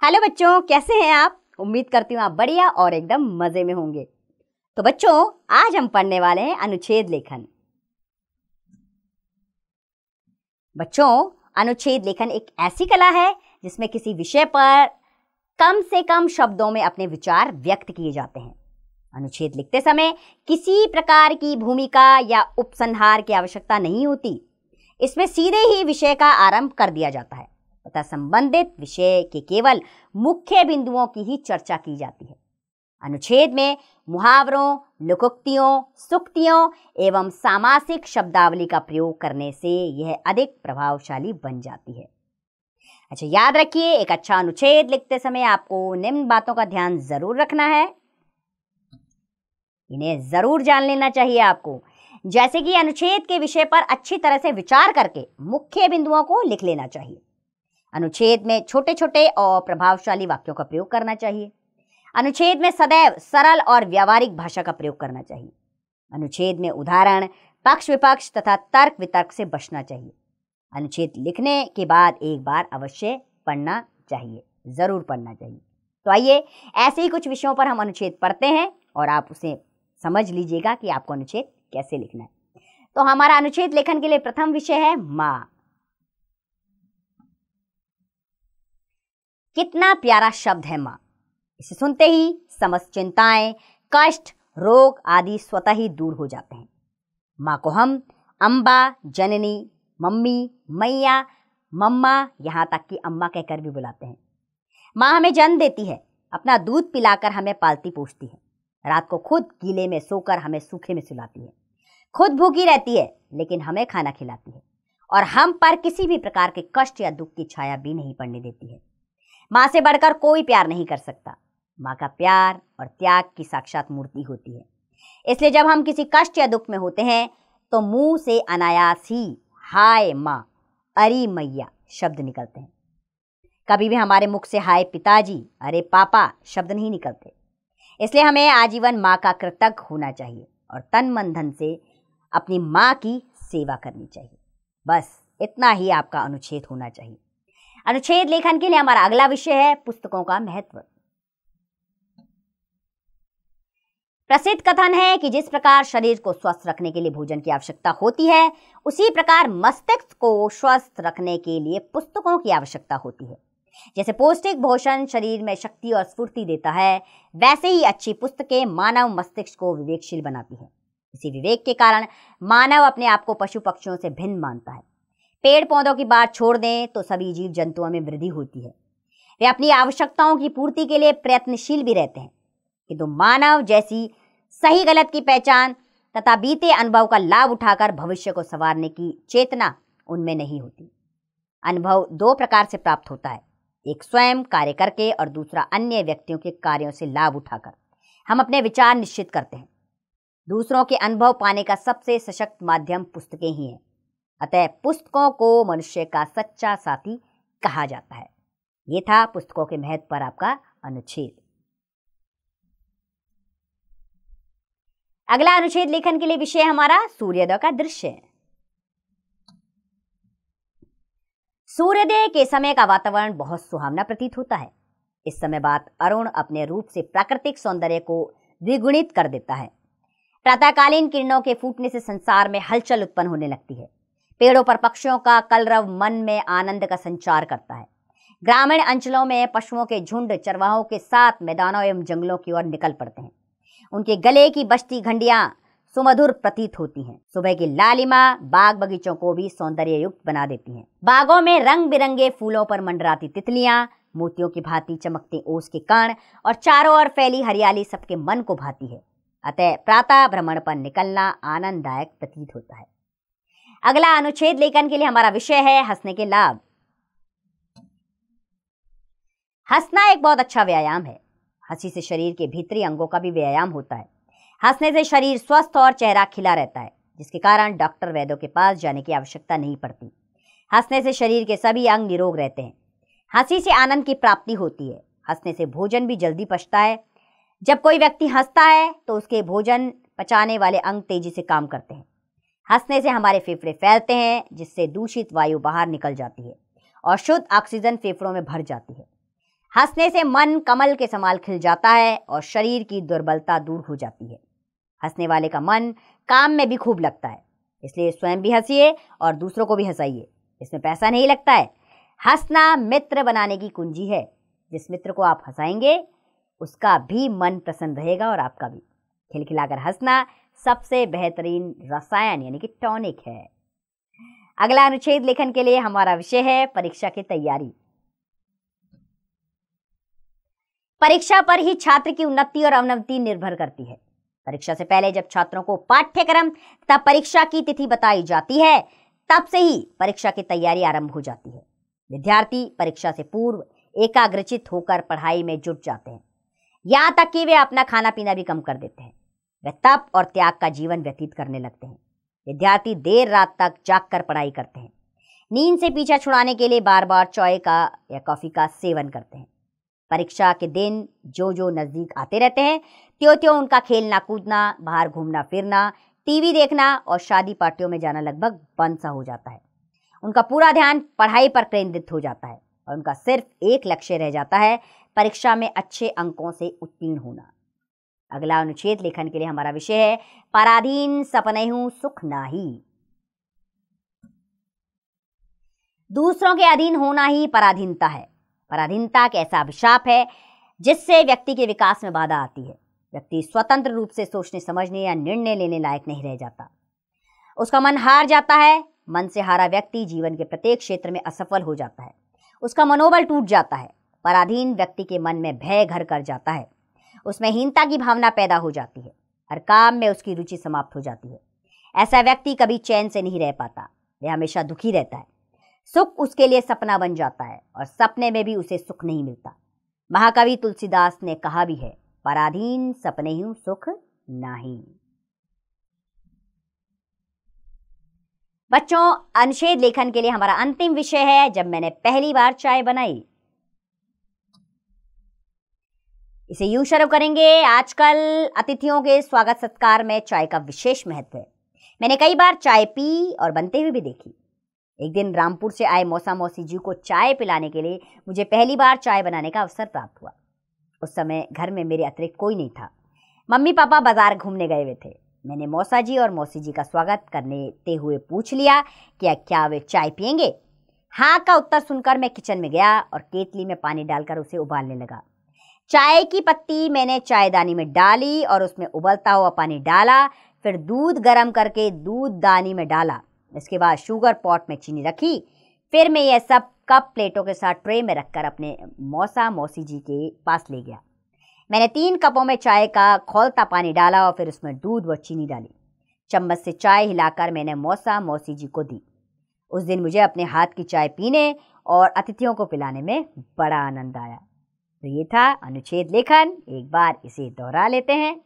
Hello बच्चों, कैसे हैं आप। उम्मीद करती हूँ आप बढ़िया और एकदम मजे में होंगे। तो बच्चों, आज हम पढ़ने वाले हैं अनुच्छेद लेखन। बच्चों, अनुच्छेद लेखन एक ऐसी कला है जिसमें किसी विषय पर कम से कम शब्दों में अपने विचार व्यक्त किए जाते हैं। अनुच्छेद लिखते समय किसी प्रकार की भूमिका या उपसंहार की आवश्यकता नहीं होती। इसमें सीधे ही विषय का आरंभ कर दिया जाता है तथा संबंधित विषय के केवल मुख्य बिंदुओं की ही चर्चा की जाती है। अनुच्छेद में मुहावरों, लोकोक्तियों, सूक्तियों एवं सामासिक शब्दावली का प्रयोग करने से यह अधिक प्रभावशाली बन जाती है। अच्छा, याद रखिए, एक अच्छा अनुच्छेद लिखते समय आपको निम्न बातों का ध्यान जरूर रखना है। इन्हें जरूर जान लेना चाहिए आपको, जैसे कि अनुच्छेद के विषय पर अच्छी तरह से विचार करके मुख्य बिंदुओं को लिख लेना चाहिए। अनुच्छेद में छोटे छोटे और प्रभावशाली वाक्यों का प्रयोग करना चाहिए। अनुच्छेद में सदैव सरल और व्यावहारिक भाषा का प्रयोग करना चाहिए। अनुच्छेद में उदाहरण, पक्ष विपक्ष तथा तर्क वितर्क से बचना चाहिए। अनुच्छेद लिखने के बाद एक बार अवश्य पढ़ना चाहिए, जरूर पढ़ना चाहिए। तो आइए, ऐसे ही कुछ विषयों पर हम अनुच्छेद पढ़ते हैं और आप उसे समझ लीजिएगा कि आपको अनुच्छेद कैसे लिखना है। तो हमारा अनुच्छेद लेखन के लिए प्रथम विषय है माँ। कितना प्यारा शब्द है माँ। इसे सुनते ही समस्त चिंताएं, कष्ट, रोग आदि स्वतः ही दूर हो जाते हैं। माँ को हम अम्बा, जननी, मम्मी, मैया, मम्मा, यहाँ तक कि अम्मा कहकर भी बुलाते हैं। माँ हमें जन्म देती है, अपना दूध पिलाकर हमें पालती पोषती है, रात को खुद गीले में सोकर हमें सूखे में सुलाती है, खुद भूखी रहती है लेकिन हमें खाना खिलाती है और हम पर किसी भी प्रकार के कष्ट या दुख की छाया भी नहीं पड़ने देती है। माँ से बढ़कर कोई प्यार नहीं कर सकता। माँ का प्यार और त्याग की साक्षात मूर्ति होती है। इसलिए जब हम किसी कष्ट या दुख में होते हैं तो मुंह से अनायास ही हाय माँ, अरे मैया शब्द निकलते हैं। कभी भी हमारे मुख से हाय पिताजी, अरे पापा शब्द नहीं निकलते। इसलिए हमें आजीवन माँ का कृतज्ञ होना चाहिए और तन मन धन से अपनी माँ की सेवा करनी चाहिए। बस इतना ही आपका अनुच्छेद होना चाहिए। अनुच्छेद लेखन के लिए हमारा अगला विषय है पुस्तकों का महत्व। प्रसिद्ध कथन है कि जिस प्रकार शरीर को स्वस्थ रखने के लिए भोजन की आवश्यकता होती है, उसी प्रकार मस्तिष्क को स्वस्थ रखने के लिए पुस्तकों की आवश्यकता होती है। जैसे पौष्टिक भोजन शरीर में शक्ति और स्फूर्ति देता है, वैसे ही अच्छी पुस्तकें मानव मस्तिष्क को विवेकशील बनाती है। इसी विवेक के कारण मानव अपने आप को पशु पक्षियों से भिन्न मानता है। पेड़ पौधों की बात छोड़ दें तो सभी जीव जंतुओं में वृद्धि होती है। वे अपनी आवश्यकताओं की पूर्ति के लिए प्रयत्नशील भी रहते हैं, किंतु मानव जैसी सही गलत की पहचान तथा बीते अनुभव का लाभ उठाकर भविष्य को संवारने की चेतना उनमें नहीं होती। अनुभव दो प्रकार से प्राप्त होता है, एक स्वयं कार्य करके और दूसरा अन्य व्यक्तियों के कार्यों से लाभ उठाकर हम अपने विचार निश्चित करते हैं। दूसरों के अनुभव पाने का सबसे सशक्त माध्यम पुस्तकें ही हैं। अतः पुस्तकों को मनुष्य का सच्चा साथी कहा जाता है। ये था पुस्तकों के महत्व पर आपका अनुच्छेद। अगला अनुच्छेद लेखन के लिए विषय हमारा सूर्योदय का दृश्य है। सूर्योदय के समय का वातावरण बहुत सुहावना प्रतीत होता है। इस समय बात अरुण अपने रूप से प्राकृतिक सौंदर्य को द्विगुणित कर देता है। प्रातःकालीन किरणों के फूटने से संसार में हलचल उत्पन्न होने लगती है। पेड़ों पर पक्षियों का कलरव मन में आनंद का संचार करता है। ग्रामीण अंचलों में पशुओं के झुंड चरवाहों के साथ मैदानों एवं जंगलों की ओर निकल पड़ते हैं। उनके गले की बजती घंटियां सुमधुर प्रतीत होती हैं। सुबह की लालिमा बाग बगीचों को भी सौंदर्य युक्त बना देती हैं। बागों में रंग बिरंगे फूलों पर मंडराती तितलियां, मोतियों की भांति चमकते ओस के कण और चारों ओर फैली हरियाली सबके मन को भाती है। अतः प्रातः भ्रमण पर निकलना आनंददायक प्रतीत होता है। अगला अनुच्छेद लेखन के लिए हमारा विषय है हंसने के लाभ। हंसना एक बहुत अच्छा व्यायाम है। हंसी से शरीर के भीतरी अंगों का भी व्यायाम होता है। हंसने से शरीर स्वस्थ और चेहरा खिला रहता है, जिसके कारण डॉक्टर वैद्यों के पास जाने की आवश्यकता नहीं पड़ती। हंसने से शरीर के सभी अंग निरोग रहते हैं। हंसी से आनंद की प्राप्ति होती है। हंसने से भोजन भी जल्दी पचता है। जब कोई व्यक्ति हंसता है तो उसके भोजन पचाने वाले अंग तेजी से काम करते हैं। हंसने से हमारे फेफड़े फैलते हैं, जिससे दूषित वायु बाहर निकल जाती है और शुद्ध ऑक्सीजन फेफड़ों में भर जाती है। हंसने से मन कमल के समान खिल जाता है और शरीर की दुर्बलता दूर हो जाती है। हंसने वाले का मन काम में भी खूब लगता है, इसलिए स्वयं भी हंसिए और दूसरों को भी हंसाइए। इसमें पैसा नहीं लगता है। हंसना मित्र बनाने की कुंजी है। जिस मित्र को आप हंसाएंगे उसका भी मन प्रसन्न रहेगा और आपका भी। खिलखिलाकर हंसना सबसे बेहतरीन रसायन यानी कि टॉनिक है। अगला अनुच्छेद लेखन के लिए हमारा विषय है परीक्षा की तैयारी। परीक्षा पर ही छात्र की उन्नति और अवनति निर्भर करती है। परीक्षा से पहले जब छात्रों को पाठ्यक्रम तथा परीक्षा की तिथि बताई जाती है, तब से ही परीक्षा की तैयारी आरंभ हो जाती है। विद्यार्थी परीक्षा से पूर्व एकाग्रचित होकर पढ़ाई में जुट जाते हैं। यहां तक कि वे अपना खाना पीना भी कम कर देते हैं। वे तप और त्याग का जीवन व्यतीत करने लगते हैं। विद्यार्थी देर रात तक जागकर पढ़ाई करते हैं। नींद से पीछा छुड़ाने के लिए बार बार चाय का या कॉफी का सेवन करते हैं। परीक्षा के दिन जो जो नजदीक आते रहते हैं, त्यों त्यों उनका खेलना कूदना, बाहर घूमना फिरना, टीवी देखना और शादी पार्टियों में जाना लगभग बंद सा हो जाता है। उनका पूरा ध्यान पढ़ाई पर केंद्रित हो जाता है और उनका सिर्फ एक लक्ष्य रह जाता है, परीक्षा में अच्छे अंकों से उत्तीर्ण होना। अगला अनुच्छेद लेखन के लिए हमारा विषय है पराधीन सपनेहु सुख नाही। दूसरों के अधीन होना ही पराधीनता है। पराधीनता एक ऐसा अभिशाप है जिससे व्यक्ति के विकास में बाधा आती है। व्यक्ति स्वतंत्र रूप से सोचने समझने या निर्णय लेने लायक नहीं रह जाता। उसका मन हार जाता है। मन से हारा व्यक्ति जीवन के प्रत्येक क्षेत्र में असफल हो जाता है। उसका मनोबल टूट जाता है। पराधीन व्यक्ति के मन में भय घर कर जाता है। उसमें हीनता की भावना पैदा हो जाती है। हर काम में उसकी रुचि समाप्त हो जाती है। ऐसा व्यक्ति कभी चैन से नहीं रह पाता। वह हमेशा दुखी रहता है। सुख उसके लिए सपना बन जाता है और सपने में भी उसे सुख नहीं मिलता। महाकवि तुलसीदास ने कहा भी है, पराधीन सपनेहु सुख नाही। बच्चों, अनुच्छेद लेखन के लिए हमारा अंतिम विषय है जब मैंने पहली बार चाय बनाई। इसे यूं शुरू करेंगे। आजकल अतिथियों के स्वागत सत्कार में चाय का विशेष महत्व है। मैंने कई बार चाय पी और बनते हुए भी देखी। एक दिन रामपुर से आए मौसा मौसी जी को चाय पिलाने के लिए मुझे पहली बार चाय बनाने का अवसर प्राप्त हुआ। उस समय घर में मेरे अतिरिक्त कोई नहीं था। मम्मी पापा बाजार घूमने गए हुए थे। मैंने मौसा जी और मौसी जी का स्वागत करते हुए पूछ लिया कि क्या वे चाय पिएंगे। हाँ का उत्तर सुनकर मैं किचन में गया और केतली में पानी डालकर उसे उबालने लगा। चाय की पत्ती मैंने चायदानी में डाली और उसमें उबलता हुआ पानी डाला। फिर दूध गर्म करके दूध दानी में डाला। इसके बाद शुगर पॉट में चीनी रखी। फिर मैं यह सब कप प्लेटों के साथ ट्रे में रखकर अपने मौसा मौसी जी के पास ले गया। मैंने 3 कपों में चाय का खौलता पानी डाला और फिर उसमें दूध व चीनी डाली। चम्मच से चाय हिलाकर मैंने मौसा मौसी जी को दी। उस दिन मुझे अपने हाथ की चाय पीने और अतिथियों को पिलाने में बड़ा आनंद आया। तो ये था अनुच्छेद लेखन। एक बार इसे दोहरा लेते हैं।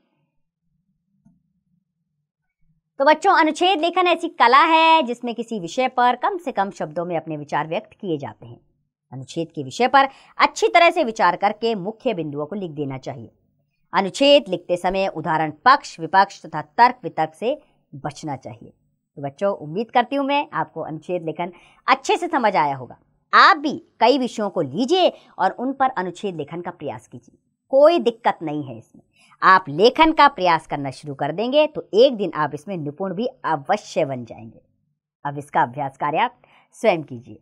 तो बच्चों, अनुच्छेद लेखन ऐसी कला है जिसमें किसी विषय पर कम से कम शब्दों में अपने विचार व्यक्त किए जाते हैं। अनुच्छेद के विषय पर अच्छी तरह से विचार करके मुख्य बिंदुओं को लिख देना चाहिए। अनुच्छेद लिखते समय उदाहरण, पक्ष विपक्ष तथा तर्क वितर्क से बचना चाहिए। तो बच्चों, उम्मीद करती हूँ मैं आपको अनुच्छेद लेखन अच्छे से समझ आया होगा। आप भी कई विषयों को लीजिए और उन पर अनुच्छेद लेखन का प्रयास कीजिए। कोई दिक्कत नहीं है इसमें। आप लेखन का प्रयास करना शुरू कर देंगे तो एक दिन आप इसमें निपुण भी अवश्य बन जाएंगे। अब इसका अभ्यास कार्य आप स्वयं कीजिए।